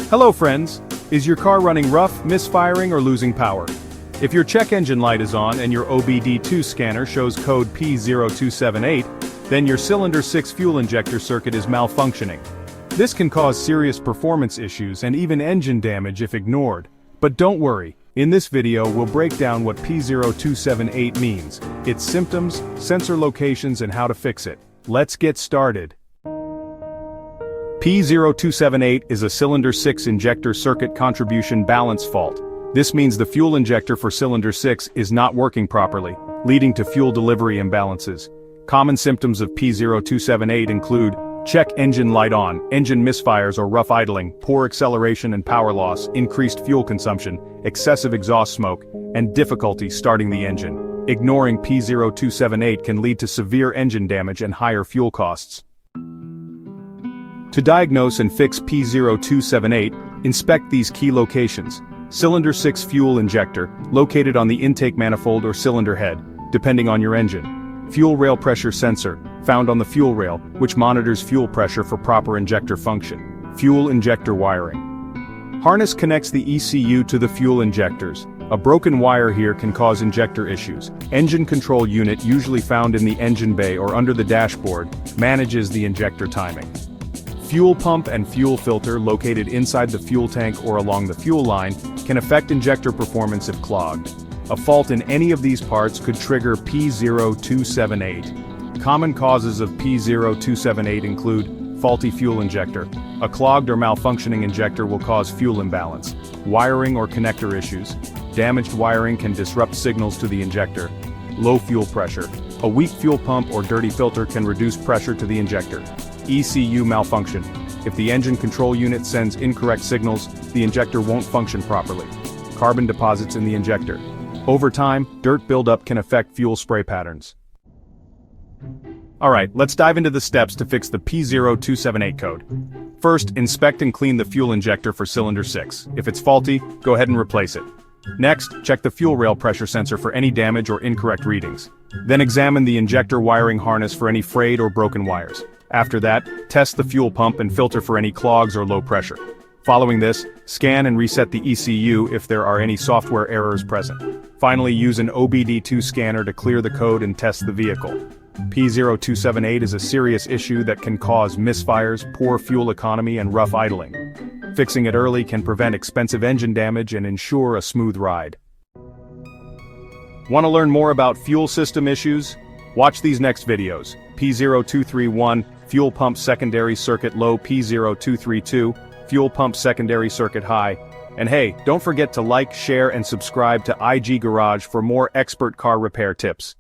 Hello friends! Is your car running rough, misfiring, or losing power? If your check engine light is on and your obd2 scanner shows code P0278, then your cylinder 6 fuel injector circuit is malfunctioning. This can cause serious performance issues and even engine damage if ignored. But don't worry, in this video we'll break down what P0278 means, its symptoms, sensor locations, and how to fix it. Let's get started. P0278 is a cylinder 6 injector circuit contribution balance fault. This means the fuel injector for cylinder 6 is not working properly, leading to fuel delivery imbalances. Common symptoms of P0278 include check engine light on, engine misfires or rough idling, poor acceleration and power loss, increased fuel consumption, excessive exhaust smoke, and difficulty starting the engine. Ignoring P0278 can lead to severe engine damage and higher fuel costs. To diagnose and fix P0278, inspect these key locations. Cylinder 6 fuel injector, located on the intake manifold or cylinder head, depending on your engine. Fuel rail pressure sensor, found on the fuel rail, which monitors fuel pressure for proper injector function. Fuel injector wiring. Harness connects the ECU to the fuel injectors. A broken wire here can cause injector issues. Engine control unit, usually found in the engine bay or under the dashboard, manages the injector timing. Fuel pump and fuel filter, located inside the fuel tank or along the fuel line, can affect injector performance if clogged. A fault in any of these parts could trigger P0278. Common causes of P0278 include faulty fuel injector. A clogged or malfunctioning injector will cause fuel imbalance. Wiring or connector issues. Damaged wiring can disrupt signals to the injector. Low fuel pressure. A weak fuel pump or dirty filter can reduce pressure to the injector. ECU malfunction. If the engine control unit sends incorrect signals, the injector won't function properly. Carbon deposits in the injector. Over time, dirt buildup can affect fuel spray patterns. Alright, let's dive into the steps to fix the P0278 code. First, inspect and clean the fuel injector for cylinder 6. If it's faulty, go ahead and replace it. Next, check the fuel rail pressure sensor for any damage or incorrect readings. Then examine the injector wiring harness for any frayed or broken wires. After that, test the fuel pump and filter for any clogs or low pressure. Following this, scan and reset the ECU if there are any software errors present. Finally, use an obd2 scanner to clear the code and test the vehicle. P0278 is a serious issue that can cause misfires, poor fuel economy, and rough idling. Fixing it early can prevent expensive engine damage and ensure a smooth ride. Want to learn more about fuel system issues? Watch these next videos. P0231, fuel pump secondary circuit low. P0232, fuel pump secondary circuit high. And hey, don't forget to like, share, and subscribe to IG Garage for more expert car repair tips.